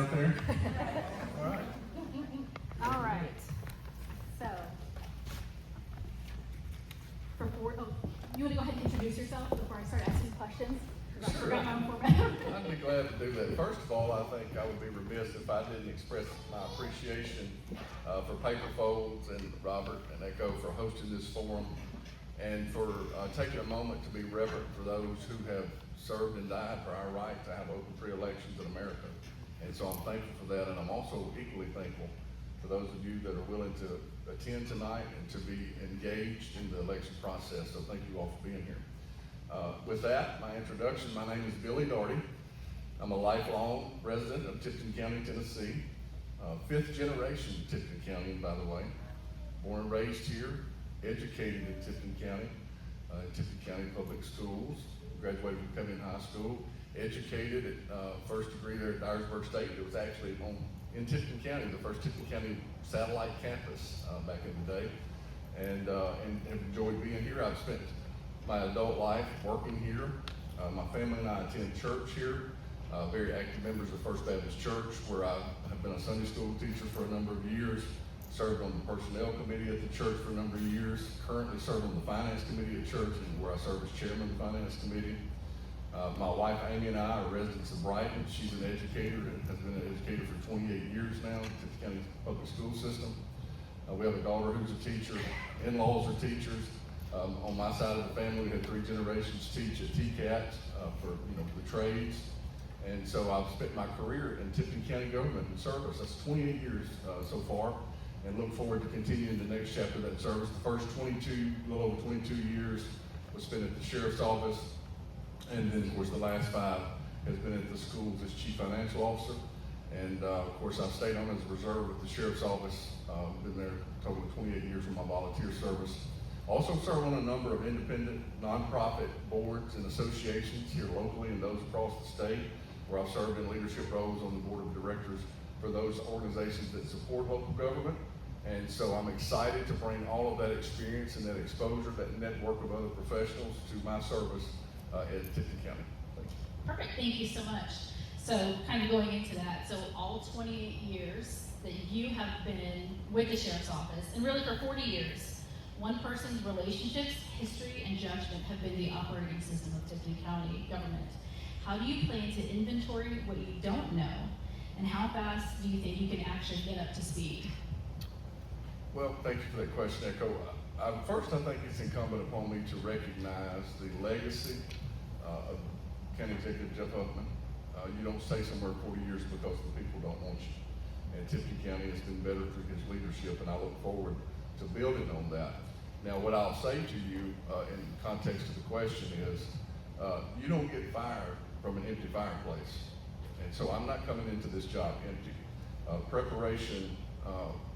out there? All right. All right. So, you want to go ahead and introduce yourself before I start asking questions? I forgot my own format. I'd be glad to do that. First of all, I think I would be remiss if I didn't express my appreciation for Paper Folds and Robert and Echo for hosting this forum and for taking a moment to be reverent for those who have served and died for our right to have open free elections in America. And so I'm thankful for that, and I'm also equally thankful for those of you that are willing to attend tonight and to be engaged in the election process. So thank you all for being here. With that, my introduction, my name is Billy Daugherty. I'm a lifelong resident of Tipton County, Tennessee. Fifth generation Tipton County, by the way. Born and raised here, educated in Tipton County, Tipton County Public Schools. Graduated from Covington High School. Educated at first degree there at Dyersburg State. It was actually in Tipton County, the first Tipton County satellite campus back in the day. And enjoyed being here. I've spent my adult life working here. My family and I attend church here. Very active members of First Baptist Church, where I have been a Sunday school teacher for a number of years. Served on the personnel committee at the church for a number of years. Currently serve on the finance committee at church, and where I serve as chairman of the finance committee. My wife Amy and I are residents of Brighton. She's an educator and has been an educator for 28 years now in the Tipton County Public School System. We have a daughter who's a teacher. In-laws are teachers. On my side of the family, we had 3 generations teach at TCAT for the trades. And so I've spent my career in Tipton County government and service. That's 28 years so far, and look forward to continuing the next chapter of that service. The first a little over 22 years was spent at the sheriff's office, and then of course the last 5 has been at the schools as chief financial officer. And of course I've stayed on as a reserve at the sheriff's office, been there a total of 28 years for my volunteer service. Also serve on a number of independent nonprofit boards and associations here locally and those across the state, where I've served in leadership roles on the board of directors for those organizations that support local government. And so I'm excited to bring all of that experience and that exposure, that network of other professionals to my service at Tipton County. Thank you. Perfect, thank you so much. So kind of going into that, so all 28 years that you have been with the sheriff's office, and really for 40 years, one person's relationships, history, and judgment have been the operating system of Tipton County government. How do you plan to inventory what you don't know, and how fast do you think you can actually get up to speed? Well, thank you for that question, Echo. First, I think it's incumbent upon me to recognize the legacy of County Executive Jeff Huffman. You don't stay somewhere 40 years because the people don't want you. And Tipton County has been better through his leadership, and I look forward to building on that. Now, what I'll say to you in context of the question is, you don't get fired from an empty fireplace. And so I'm not coming into this job empty. Preparation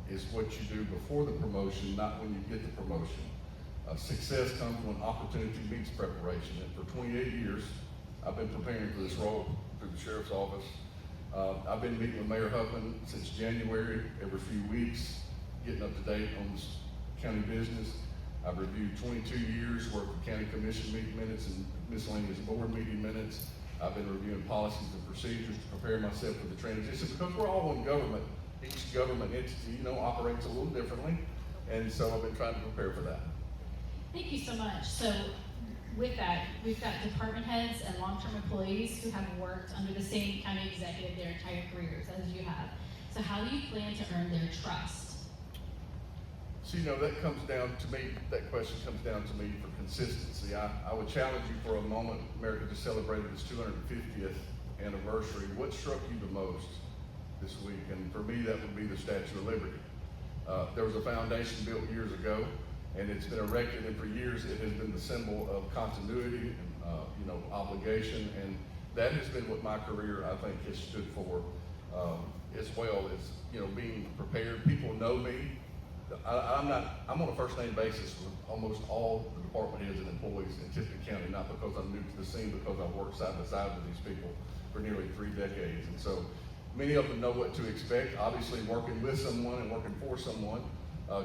is what you do before the promotion, not when you get the promotion. Success comes when opportunity meets preparation. And for 28 years, I've been preparing for this role through the sheriff's office. I've been meeting with Mayor Huffman since January, every few weeks, getting up to date on this county business. I've reviewed 22 years worth of county commission meeting minutes and miscellaneous board meeting minutes. I've been reviewing policies and procedures to prepare myself for the transition, because we're all in government. Each government entity, operates a little differently. And so I've been trying to prepare for that. Thank you so much. So with that, we've got department heads and long-term employees who have worked under the same county executive their entire careers as you have. So how do you plan to earn their trust? So, that comes down to me, that question comes down to me for consistency. I would challenge you for a moment. America just celebrated its 250th anniversary. What struck you the most this week? And for me, that would be the Statue of Liberty. There was a foundation built years ago, and it's been erected, and for years it has been the symbol of continuity and obligation, and that has been what my career, I think, has stood for, as well as being prepared. People know me. I'm on a first name basis with almost all the department heads and employees in Tipton County, not because I'm new to the scene, because I've worked side by side with these people for nearly 3 decades. And so many of them know what to expect. Obviously, working with someone and working for someone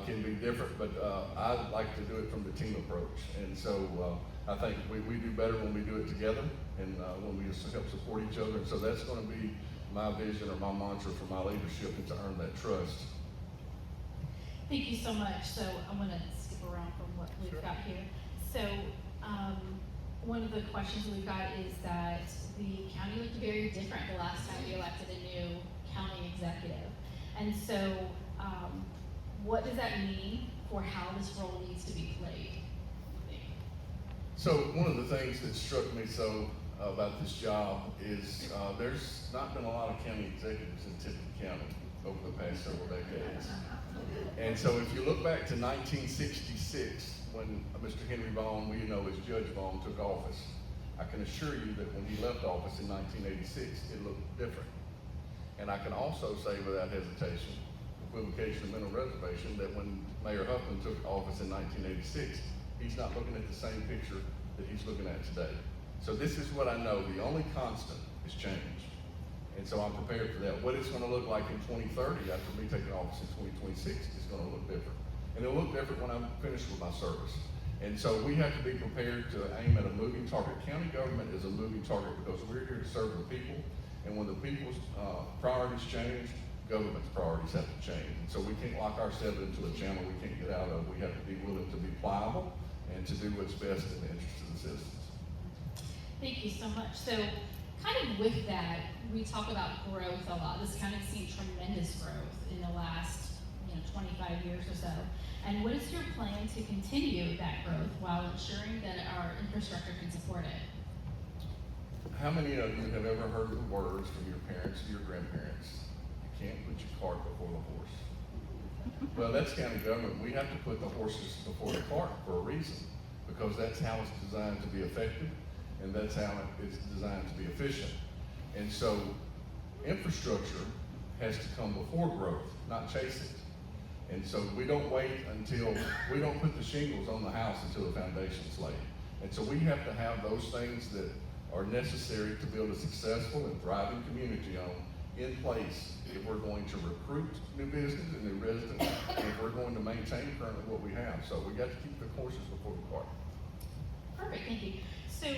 can be different, but I like to do it from the team approach. And so I think we do better when we do it together, and when we help support each other. And so that's going to be my vision or my mantra for my leadership and to earn that trust. Thank you so much. So I'm going to skip around from what we've Sure. got here. So one of the questions we've got is that the county looked very different the last time we elected a new county executive. And so what does that mean for how this role needs to be played? So one of the things that struck me so about this job is there's not been a lot of county executives in Tipton County over the past several decades. And so if you look back to 1966, when Mr. Henry Vaughn, we know as Judge Vaughn, took office, I can assure you that when he left office in 1986, it looked different. And I can also say without hesitation, equivocation, and mental reservation, that when Mayor Huffman took office in 1986, he's not looking at the same picture that he's looking at today. So this is what I know, the only constant is change. And so I'm prepared for that. What it's gonna look like in 2030 after me taking office in 2026 is gonna look different. And it'll look different when I'm finished with my service. And so we have to be prepared to aim at a moving target. County government is a moving target because we're here to serve the people. And when the people's priorities change, government's priorities have to change. And so we can't lock ourselves into a channel we can't get out of. We have to be willing to be pliable and to do what's best in the interest of the citizens. Thank you so much. So kind of with that, we talk about growth a lot. This county's seen tremendous growth in the last 25 years or so. And what is your plan to continue that growth while ensuring that our infrastructure can support it? How many of you have ever heard the words from your parents or your grandparents? You can't put your cart before the horse. Well, that's county government. We have to put the horses before the cart for a reason, because that's how it's designed to be effective, and that's how it's designed to be efficient. And so infrastructure has to come before growth, not chase it. And so we don't wait until, we don't put the shingles on the house until the foundation's laid. And so we have to have those things that are necessary to build a successful and thriving community in place if we're going to recruit new business and new residents, and if we're going to maintain currently what we have. So we got to keep the horses before the cart. Perfect, thank you. So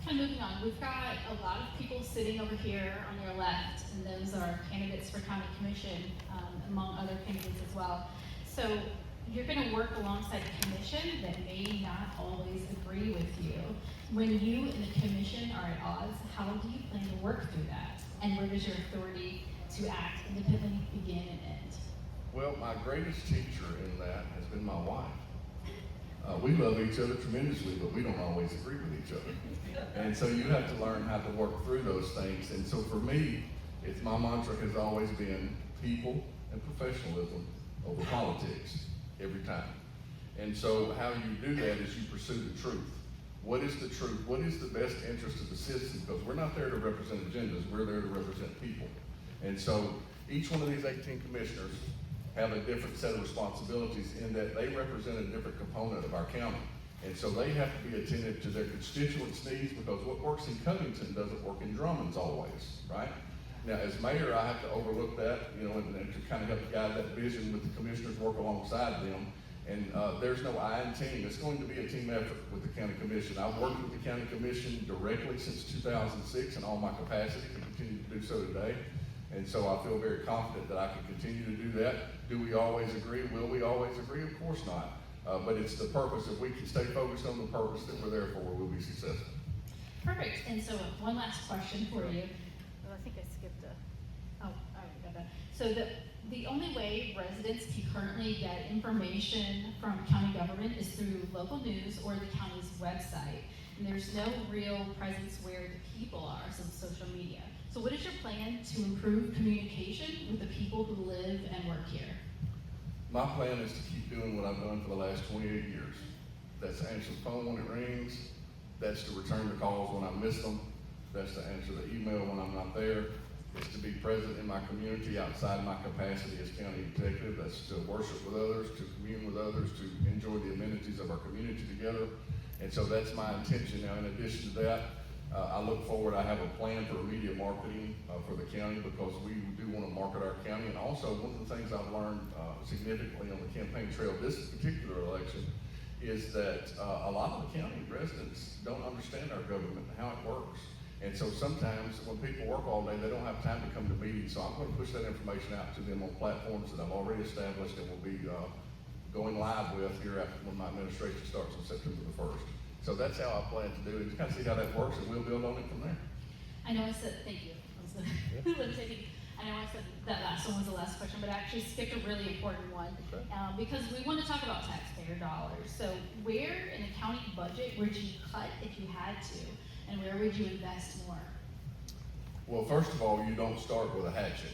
kind of moving on, we've got a lot of people sitting over here on your left, and those are candidates for county commission, among other candidates as well. So you're going to work alongside a commission that may not always agree with you. When you and the commission are at odds, how do you plan to work through that? And where does your authority to act independently begin and end? Well, my greatest teacher in that has been my wife. We love each other tremendously, but we don't always agree with each other. And so you have to learn how to work through those things. And so for me, my mantra has always been people and professionalism over politics every time. And so how you do that is you pursue the truth. What is the truth? What is the best interest of the citizens? Because we're not there to represent agendas, we're there to represent people. And so each one of these 18 commissioners have a different set of responsibilities in that they represent a different component of our county. And so they have to be attentive to their constituents' needs, because what works in Covington doesn't work in Drummond's always, right? Now, as mayor, I have to overlook that, and to kind of help guide that vision with the commissioners, work alongside them. And there's no I in team. It's going to be a team effort with the county commission. I've worked with the county commission directly since 2006 in all my capacity, and continue to do so today. And so I feel very confident that I can continue to do that. Do we always agree? Will we always agree? Of course not. But it's the purpose. If we can stay focused on the purpose that we're there for, we'll be successful. Perfect. And so one last question for you. Oh, I think I skipped I already got that. So the only way residents can currently get information from county government is through local news or the county's website. And there's no real presence where the people are, so social media. So what is your plan to improve communication with the people who live and work here? My plan is to keep doing what I've done for the last 28 years. That's to answer the phone when it rings. That's to return the calls when I miss them. That's to answer the email when I'm not there. It's to be present in my community outside my capacity as county executive. That's to worship with others, to commune with others, to enjoy the amenities of our community together. And so that's my intention. Now, in addition to that, I look forward, I have a plan for immediate marketing for the county, because we do want to market our county. And also, one of the things I've learned significantly on the campaign trail this particular election is that a lot of the county residents don't understand our government and how it works. And so sometimes when people work all day, they don't have time to come to meetings, so I'm gonna push that information out to them on platforms that I've already established and will be, going live with here after when my administration starts on September the 1st. So that's how I plan to do it, just kind of see how that works, and we'll build on it from there. I know I said, thank you. I know I said that last one was the last question, but I actually skipped a really important one. Okay. Because we want to talk about taxpayer dollars. So where in the county budget would you cut if you had to? And where would you invest more? Well, first of all, you don't start with a hatchet.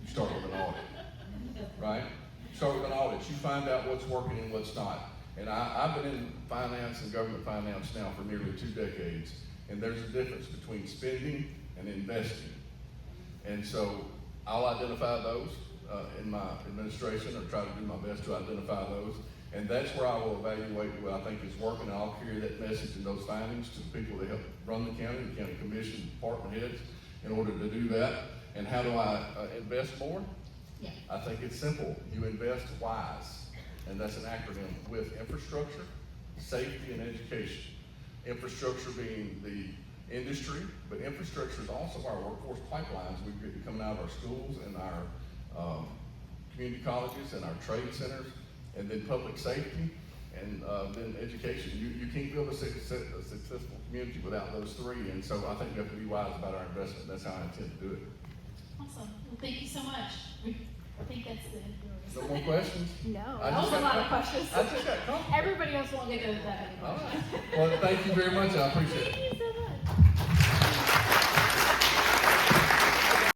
You start with an audit, right? You start with an audit. You find out what's working and what's not. And I've been in finance and government finance now for nearly 2 decades, and there's a difference between spending and investing. And so I'll identify those in my administration, or try to do my best to identify those. And that's where I will evaluate what I think is working, and I'll carry that message and those findings to the people that help run the county commission, department heads, in order to do that. And how do I invest more? Yeah. I think it's simple. You invest WISE, and that's an acronym with infrastructure, safety, and education. Infrastructure being the industry, but infrastructure is also our workforce pipelines. We've been coming out of our schools and our community colleges and our trade centers, and then public safety, and then education. You can't build a successful community without those three, and so I think we have to be wise about our investment. That's how I intend to do it. Awesome. Well, thank you so much. I think that's the end of yours. No more questions? No, I that just was a got lot of questions. I just got comfortable. Everybody else won't get to that many All questions. right. Well, thank you very much. I appreciate it. Thank you so